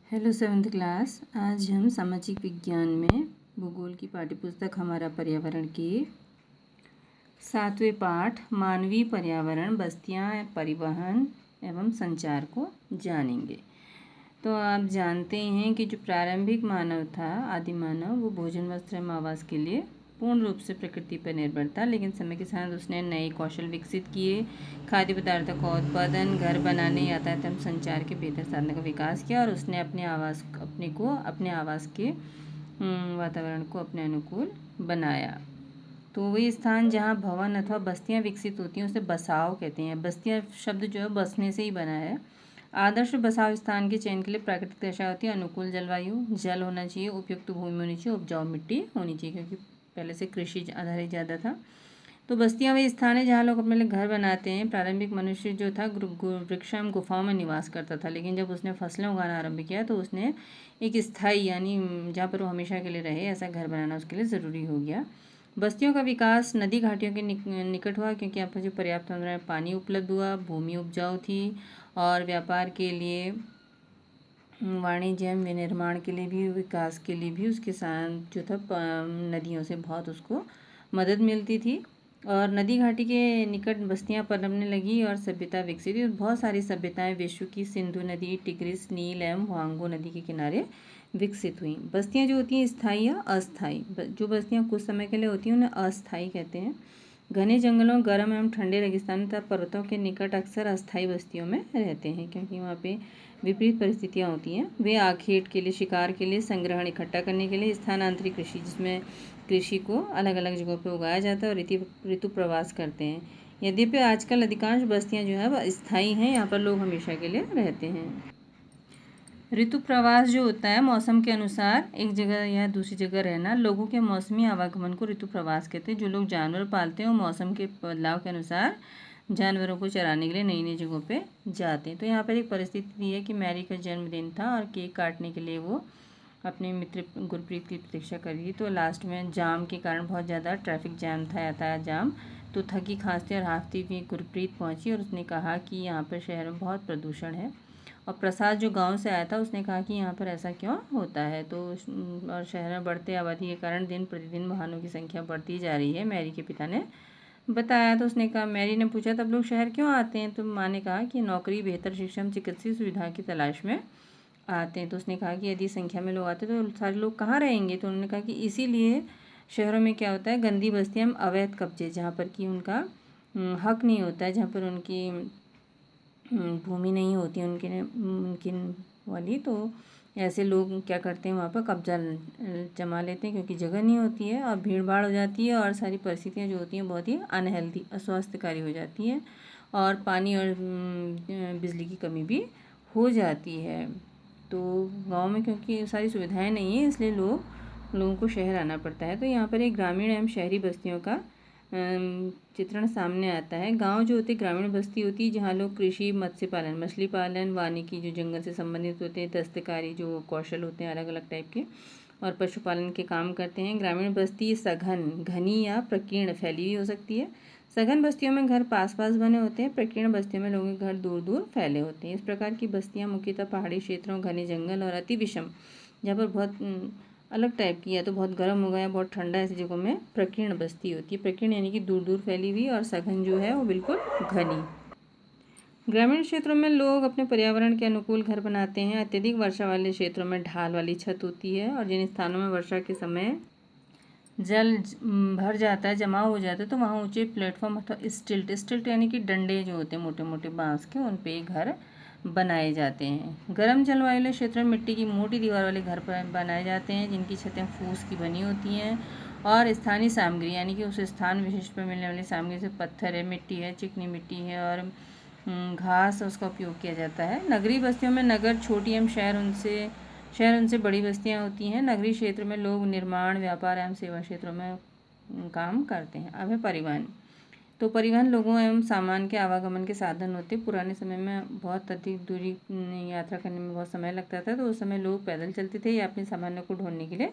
Hello 7th class. आज हम सामाजिक विज्ञान में भूगोल की पाठ्यपुस्तक हमारा पर्यावरण की 7वें पाठ मानवीय पर्यावरण बस्तियां परिवहन एवं संचार को जानेंगे। तो आप जानते हैं कि जो प्रारंभिक मानव था, आदि मानव, वो भोजन वस्त्र एवं आवास के लिए पूर्ण रूप से प्रकृति पर निर्भर था, लेकिन समय के साथ उसने नए कौशल विकसित किए, खाद्य पदार्थों का उत्पादन, घर बनाने, यातायात एवं संचार के बेहतर साधनों का विकास किया और उसने अपने आवास के वातावरण को अपने अनुकूल बनाया। तो वही स्थान जहाँ भवन अथवा बस्तियाँ विकसित होती हैं उसे बसाव कहते हैं। बस्तियाँ शब्द जो है बसने से ही बना है। आदर्श बसाव स्थान के चयन के लिए प्राकृतिक दशा होती है, अनुकूल जलवायु, जल होना चाहिए, उपयुक्त भूमि होनी चाहिए, उपजाऊ मिट्टी होनी चाहिए, क्योंकि पहले से कृषि आधारित ज़्यादा था। तो बस्तियाँ वही स्थान है जहाँ लोग अपने लिए घर बनाते हैं। प्रारंभिक मनुष्य जो था वृक्ष एवं गुफाओं में निवास करता था, लेकिन जब उसने फसलें उगाना आरंभ किया तो उसने एक स्थायी यानी जहाँ पर वो हमेशा के लिए रहे ऐसा घर बनाना उसके लिए ज़रूरी हो गया। बस्तियों का विकास नदी घाटियों के निकट हुआ, क्योंकि यहाँ पर जो पर्याप्त मात्रा में पानी उपलब्ध हुआ, भूमि उपजाऊ थी और व्यापार के लिए, वाणिज्य एवं विनिर्माण के लिए भी, विकास के लिए भी उसके साथ जो था नदियों से बहुत उसको मदद मिलती थी। और नदी घाटी के निकट बस्तियां पनपने लगी और सभ्यता विकसित हुई। बहुत सारी सभ्यताएं विश्व की सिंधु नदी, टिग्रिस, नील एवं वांगो नदी के किनारे विकसित हुई। बस्तियां जो होती हैं स्थायी या अस्थायी, जो बस्तियां कुछ समय के लिए होती हैं उन्हें अस्थायी कहते हैं। घने जंगलों, गर्म एवं ठंडे रेगिस्तान तथा पर्वतों के निकट अक्सर अस्थायी बस्तियों में रहते हैं, क्योंकि वहाँ पे विपरीत परिस्थितियाँ होती हैं। वे आखेट के लिए, शिकार के लिए, संग्रहण इकट्ठा करने के लिए, स्थानांतरित कृषि, जिसमें कृषि को अलग अलग जगहों पर उगाया जाता है, और ऋतु प्रवास करते हैं। यद्यपि आजकल अधिकांश बस्तियाँ जो है वह स्थायी हैं, यहाँ पर लोग हमेशा के लिए रहते हैं। ऋतु प्रवास जो होता है, मौसम के अनुसार एक जगह या दूसरी जगह रहना, लोगों के मौसमी आवागमन को ऋतु प्रवास कहते हैं। जो लोग जानवर पालते हैं वो मौसम के बदलाव के अनुसार जानवरों को चराने के लिए नई नई जगहों पे जाते हैं। तो यहाँ पर एक परिस्थिति दी है कि मैरी का जन्मदिन था और केक काटने के लिए वो अपने मित्र गुरप्रीत की प्रतीक्षा कर रही, तो लास्ट में जाम के कारण बहुत ज़्यादा ट्रैफिक जैम था, यातायात जाम, तो थकी खांसती और हांफती हुई गुरप्रीत पहुंची और उसने कहा कि यहाँ पर शहर में बहुत प्रदूषण है। और प्रसाद जो गांव से आया था उसने कहा कि यहाँ पर ऐसा क्यों होता है। तो और शहर में बढ़ते आबादी के कारण दिन प्रतिदिन वाहनों की संख्या बढ़ती जा रही है, मैरी के पिता ने बताया। तो उसने कहा, मैरी ने पूछा तब लोग शहर क्यों आते हैं। तो माँ ने कहा कि नौकरी, बेहतर शिक्षा, चिकित्सीय सुविधा की तलाश में आते हैं। तो उसने कहा कि यदि संख्या में लोग आते तो सारे लोग कहाँ रहेंगे। तो उन्होंने कहा कि इसीलिए शहरों में क्या होता है, गंदी बस्तियाँ, अवैध कब्जे, जहाँ पर कि उनका हक नहीं होता है, जहाँ पर उनकी भूमि नहीं होती उनकी वाली, तो ऐसे लोग क्या करते हैं, वहाँ पर कब्जा जमा लेते हैं, क्योंकि जगह नहीं होती है और भीड़ भाड़ हो जाती है और सारी परिस्थितियाँ जो होती हैं बहुत ही अनहेल्दी, अस्वास्थ्यकारी हो जाती हैं और पानी और बिजली की कमी भी हो जाती है। तो गांव में क्योंकि सारी सुविधाएं नहीं है, इसलिए लोगों को शहर आना पड़ता है। तो यहाँ पर एक ग्रामीण एवं शहरी बस्तियों का चित्रण सामने आता है। गांव जो होते ग्रामीण बस्ती होती है जहाँ लोग कृषि, मत्स्य पालन, मछली पालन, वानिकी जो जंगल से संबंधित होते हैं, दस्तकारी जो कौशल होते हैं अलग अलग टाइप के, और पशुपालन के काम करते हैं। ग्रामीण बस्ती सघन, घनी या प्रकीर्ण फैली हुई हो सकती है। सघन बस्तियों में घर पास पास बने होते हैं, प्रकीर्ण बस्तियों में लोगों के घर दूर दूर फैले होते हैं। इस प्रकार की बस्तियाँ मुख्यतः पहाड़ी क्षेत्रों, घने जंगल और अति विषम, जहाँ पर बहुत अलग टाइप की, या तो बहुत गर्म हो गया या बहुत ठंडा, ऐसी जगहों में प्रकीर्ण बस्ती होती है। प्रकीर्ण यानी कि दूर दूर फैली हुई, और सघन जो है वो बिल्कुल घनी। ग्रामीण क्षेत्रों में लोग अपने पर्यावरण के अनुकूल घर बनाते हैं। अत्यधिक वर्षा वाले क्षेत्रों में ढाल वाली छत होती है, और जिन स्थानों में वर्षा के समय जल भर जाता है, जमा हो जाता है, तो वहाँ ऊंचे प्लेटफॉर्म अथवा स्टिल्ट यानी कि डंडे जो होते हैं मोटे मोटे बांस के, उन पे घर बनाए जाते हैं। गर्म जलवायु वाले क्षेत्र में मिट्टी की मोटी दीवार वाले घर पर बनाए जाते हैं, जिनकी छतें फूस की बनी होती हैं, और स्थानीय सामग्री यानी कि उस स्थान विशिष्ट पर मिलने वाली सामग्री से पत्थर है, मिट्टी है, चिकनी मिट्टी है और घास, उसका उपयोग किया जाता है। नगरीय बस्तियों में नगर छोटी एवं शहर उनसे बड़ी बस्तियां होती हैं। नगरीय क्षेत्र में लोग निर्माण, व्यापार एवं सेवा क्षेत्रों में काम करते हैं। अब है परिवहन। तो परिवहन लोगों एवं सामान के आवागमन के साधन होते। पुराने समय में बहुत अधिक दूरी यात्रा करने में बहुत समय लगता था, तो उस समय लोग पैदल चलते थे या अपने सामानों को ढोने के लिए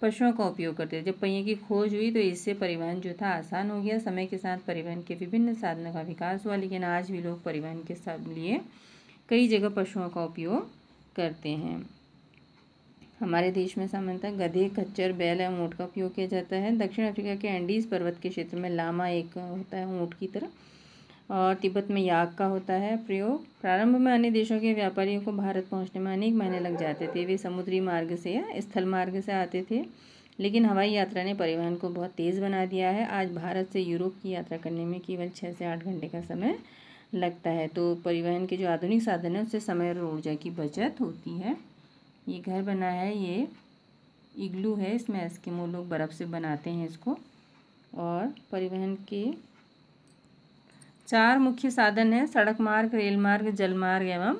पशुओं का उपयोग करते थे। जब पहिए की खोज हुई तो इससे परिवहन जो था आसान हो गया। समय के साथ परिवहन के विभिन्न साधनों का विकास हुआ, लेकिन आज भी लोग परिवहन के लिए कई जगह पशुओं का उपयोग करते हैं। हमारे देश में सामान्यतः गधे, खच्चर, बैल एवं ऊँट का उपयोग किया जाता है। दक्षिण अफ्रीका के एंडीज पर्वत के क्षेत्र में लामा एक होता है ऊँट की तरह, और तिब्बत में याक का होता है प्रयोग। प्रारंभ में अन्य देशों के व्यापारियों को भारत पहुंचने में अनेक महीने लग जाते थे। वे समुद्री मार्ग से या स्थल मार्ग से आते थे, लेकिन हवाई यात्रा ने परिवहन को बहुत तेज़ बना दिया है। आज भारत से यूरोप की यात्रा करने में केवल 6 से 8 घंटे का समय लगता है। तो परिवहन के जो आधुनिक साधन हैं उससे समय और ऊर्जा की बचत होती है। ये घर बना है, ये इग्लू है, इसमें एस्किमो लोग बर्फ़ से बनाते हैं इसको। और परिवहन के 4 मुख्य साधन हैं: सड़क मार्ग, रेल मार्ग, जल मार्ग एवं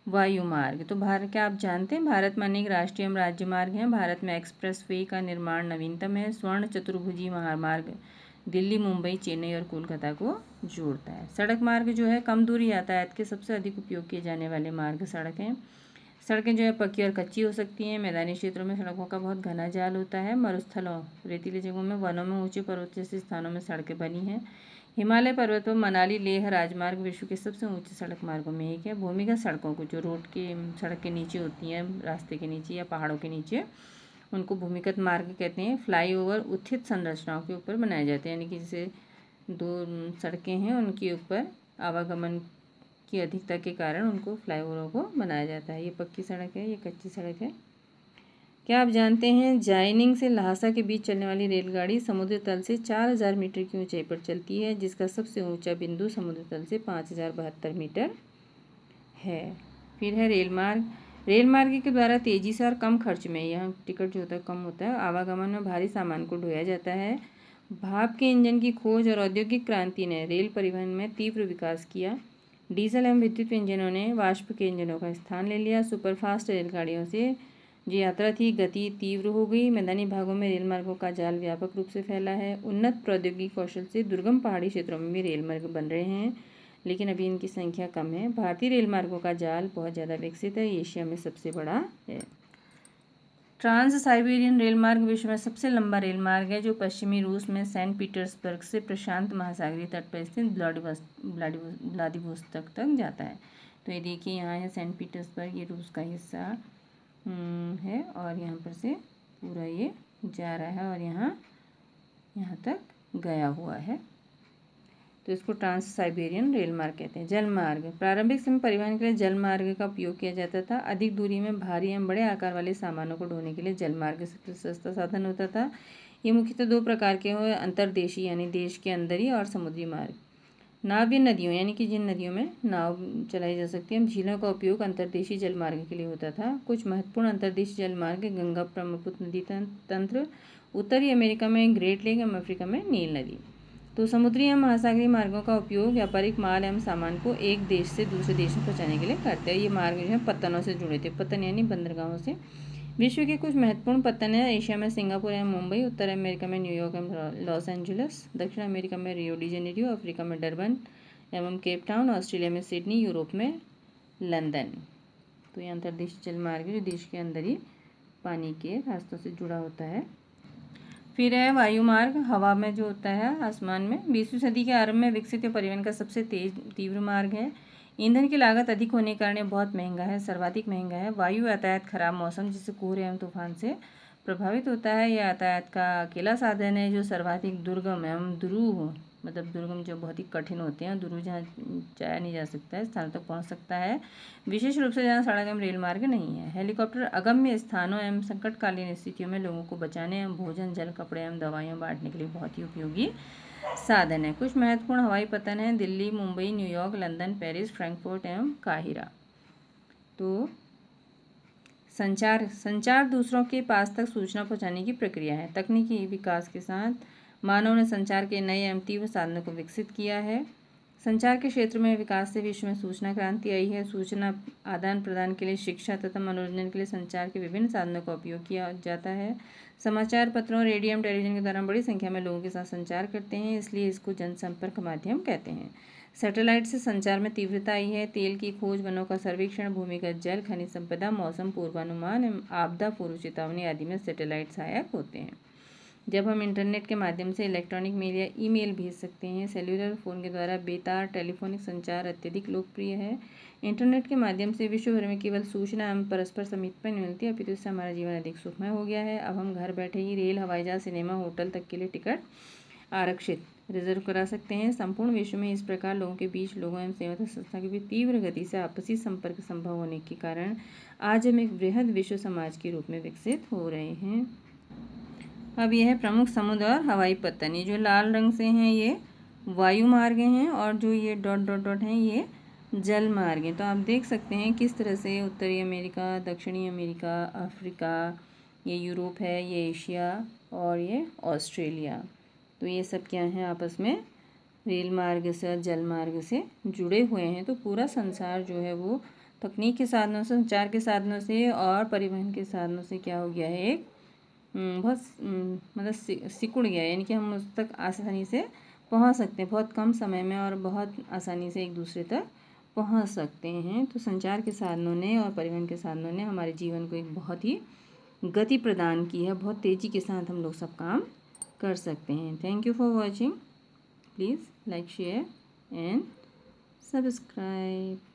वायु मार्ग। तो भारत, क्या आप जानते हैं भारत में अनेक राष्ट्रीय एवं राज्य मार्ग हैं। भारत में एक्सप्रेस वे का निर्माण नवीनतम है। स्वर्ण चतुर्भुजी महामार्ग दिल्ली, मुंबई, चेन्नई और कोलकाता को जोड़ता है। सड़क मार्ग जो है कम दूरी यातायात के सबसे अधिक उपयोग किए जाने वाले मार्ग सड़क हैं। सड़कें जो है पक्की और कच्ची हो सकती हैं। मैदानी क्षेत्रों में सड़कों का बहुत घना जाल होता है। मरुस्थलों, रेतीली जगहों में, वनों में, ऊंचे पर्वत जैसे स्थानों में सड़कें बनी हैं। हिमालय पर्वतों, मनाली, लेह राजमार्ग विश्व के सबसे ऊंचे सड़क मार्गों में एक है। भूमिगत सड़कों को, जो रोड के सड़क के नीचे होती हैं, रास्ते के नीचे या पहाड़ों के नीचे, उनको भूमिगत मार्ग कहते हैं। फ्लाईओवर उत्थित संरचनाओं के ऊपर बनाए जाते हैं, यानी कि जैसे 2 सड़कें हैं उनके ऊपर आवागमन की अधिकता के कारण उनको फ्लाईओवरों को बनाया जाता है। ये पक्की सड़क है, ये कच्ची सड़क है। क्या आप जानते हैं जाइनिंग से लहासा के बीच चलने वाली रेलगाड़ी समुद्र तल से 4000 मीटर की ऊंचाई पर चलती है, जिसका सबसे ऊंचा बिंदु समुद्र तल से 5072 मीटर है। फिर है रेल मार्ग। रेल मार्ग के द्वारा तेजी से और कम खर्च में, यहाँ टिकट जो होता है कम होता है, आवागमन में भारी सामान को ढोया जाता है। भाप के इंजन की खोज और औद्योगिक क्रांति ने रेल परिवहन में तीव्र विकास किया। डीजल एवं विद्युत इंजनों ने वाष्प के इंजनों का स्थान ले लिया। सुपरफास्ट रेलगाड़ियों से जो यात्रा थी गति तीव्र हो गई। मैदानी भागों में रेल मार्गों का जाल व्यापक रूप से फैला है। उन्नत प्रौद्योगिकी कौशल से दुर्गम पहाड़ी क्षेत्रों में भी रेल मार्ग बन रहे हैं, लेकिन अभी इनकी संख्या कम है। भारतीय रेल मार्गों का जाल बहुत ज़्यादा विकसित है, एशिया में सबसे बड़ा है। ट्रांस साइबेरियन रेल मार्ग विश्व में सबसे लंबा रेल मार्ग है, जो पश्चिमी रूस में सेंट पीटर्सबर्ग से प्रशांत महासागरीय तट पर स्थित व्लादिवोस्तोक तक जाता है। तो ये देखिए, यहाँ है सेंट पीटर्सबर्ग, ये रूस का हिस्सा है, और यहाँ पर से पूरा ये जा रहा है और यहाँ तक गया हुआ है। तो इसको ट्रांस साइबेरियन रेल मार्ग कहते हैं। जल मार्ग, प्रारंभिक समय परिवहन के लिए जल मार्ग का उपयोग किया जाता था। अधिक दूरी में भारी एवं बड़े आकार वाले सामानों को ढोने के लिए जल मार्ग सबसे सस्ता साधन होता था। ये मुख्यतः 2 प्रकार के हुए, अंतर्देशीय यानी देश के अंदर ही, और समुद्री मार्ग। नाव्य नदियों, यानी कि जिन नदियों में नाव चलाई जा सकती है, झीलों का उपयोग अंतर्देशीय जल मार्ग के लिए होता था। कुछ महत्वपूर्ण अंतर्देशीय जल मार्ग: गंगा ब्रह्मपुत्र नदी तंत्र, उत्तरी अमेरिका में ग्रेट लेक एवं अफ्रीका में नील नदी। तो समुद्री एवं महासागरीय मार्गों का उपयोग व्यापारिक माल एवं सामान को एक देश से दूसरे देश में पहुंचाने के लिए करते हैं। ये मार्ग जो है पत्तनों से जुड़े थे, पत्तन यानी बंदरगाहों से। विश्व के कुछ महत्वपूर्ण पत्तन हैं: एशिया में सिंगापुर एवं मुंबई, उत्तर अमेरिका में न्यूयॉर्क एवं लॉस एंजलिस, दक्षिण अमेरिका में रियो डी जेनेरियो, अफ्रीका में डरबन एवं केप टाउन, ऑस्ट्रेलिया में सिडनी, यूरोप में लंदन। तो ये अंतर्देशीय जल मार्ग जो देश के अंदर ही पानी के रास्तों से जुड़ा होता है। फिर है वायु मार्ग, हवा में जो होता है आसमान में। 20वीं सदी के आरंभ में विकसित परिवहन का सबसे तीव्र मार्ग है। ईंधन की लागत अधिक होने के कारण ये बहुत महंगा है, सर्वाधिक महंगा है। वायु यातायात खराब मौसम जैसे कोहरे एवं तूफान से प्रभावित होता है। यह यातायात का अकेला साधन है जो सर्वाधिक दुर्गम एवं दुरूह, मतलब दुर्गम जो बहुत ही कठिन होते हैं, दुरूह जहाँ जाया नहीं जा सकता है, स्थानों तक पहुँच सकता है, विशेष रूप से जहाँ सड़क एवं रेल मार्ग नहीं है। हेलीकॉप्टर अगम्य स्थानों एवं संकटकालीन स्थितियों में लोगों को बचाने एवं भोजन, जल, कपड़े एवं दवाइयाँ बांटने के लिए बहुत ही उपयोगी साधन है। कुछ महत्वपूर्ण हवाई पत्तन हैं: Delhi, Mumbai, New York, London, Paris, Frankfurt एवं काहिरा। तो संचार दूसरों के पास तक सूचना पहुंचाने की प्रक्रिया है। तकनीकी विकास के साथ मानव ने संचार के नए एवं तीव्र साधनों को विकसित किया है। संचार के क्षेत्र में विकास से विश्व में सूचना क्रांति आई है। सूचना आदान प्रदान के लिए, शिक्षा तथा मनोरंजन के लिए संचार के विभिन्न साधनों का उपयोग किया जाता है। समाचार पत्रों, रेडियो एवं टेलीविजन के द्वारा बड़ी संख्या में लोगों के साथ संचार करते हैं, इसलिए इसको जनसंपर्क माध्यम कहते हैं। सैटेलाइट से संचार में तीव्रता आई है। तेल की खोज, वनों का सर्वेक्षण, भूमिगत जल, खनिज संपदा, मौसम पूर्वानुमान एवं आपदा पूर्व चेतावनी आदि में सैटेलाइट सहायक होते हैं। जब हम इंटरनेट के माध्यम से इलेक्ट्रॉनिक मेल या ईमेल भेज सकते हैं। सेल्युलर फ़ोन के द्वारा बेतार टेलीफोनिक संचार अत्यधिक लोकप्रिय है। इंटरनेट के माध्यम से विश्व भर में केवल सूचना एवं परस्पर समीपता नहीं मिलती, अपितु इससे हमारा जीवन अधिक सुखमय हो गया है। अब हम घर बैठे ही रेल, हवाई जहाज, सिनेमा, होटल तक के लिए टिकट आरक्षित रिजर्व करा सकते हैं। संपूर्ण विश्व में इस प्रकार लोगों के बीच, लोगों एवं सेवा संस्था के बीच तीव्र गति से आपसी संपर्क संभव होने के कारण आज हम एक बृहद विश्व समाज के रूप में विकसित हो रहे हैं। अब यह है प्रमुख समुद्र और हवाई पत्तन। ये जो लाल रंग से हैं ये वायु मार्ग हैं और जो ये डॉट डॉट डॉट हैं ये जल मार्ग हैं। तो आप देख सकते हैं किस तरह से उत्तरी अमेरिका, दक्षिणी अमेरिका, अफ्रीका, ये यूरोप है, ये एशिया और ये ऑस्ट्रेलिया, तो ये सब क्या हैं आपस में रेल मार्ग से और जल मार्ग से जुड़े हुए हैं। तो पूरा संसार जो है वो तकनीक के साधनों से, संचार के साधनों से और परिवहन के साधनों से क्या हो गया है, एक बहुत मतलब सिकुड़ गया है, यानी कि हम उस तक आसानी से पहुंच सकते हैं, बहुत कम समय में और बहुत आसानी से एक दूसरे तक पहुंच सकते हैं। तो संचार के साधनों ने और परिवहन के साधनों ने हमारे जीवन को एक बहुत ही गति प्रदान की है। बहुत तेज़ी के साथ हम लोग सब काम कर सकते हैं। Thank you for watching. Please like, share and subscribe.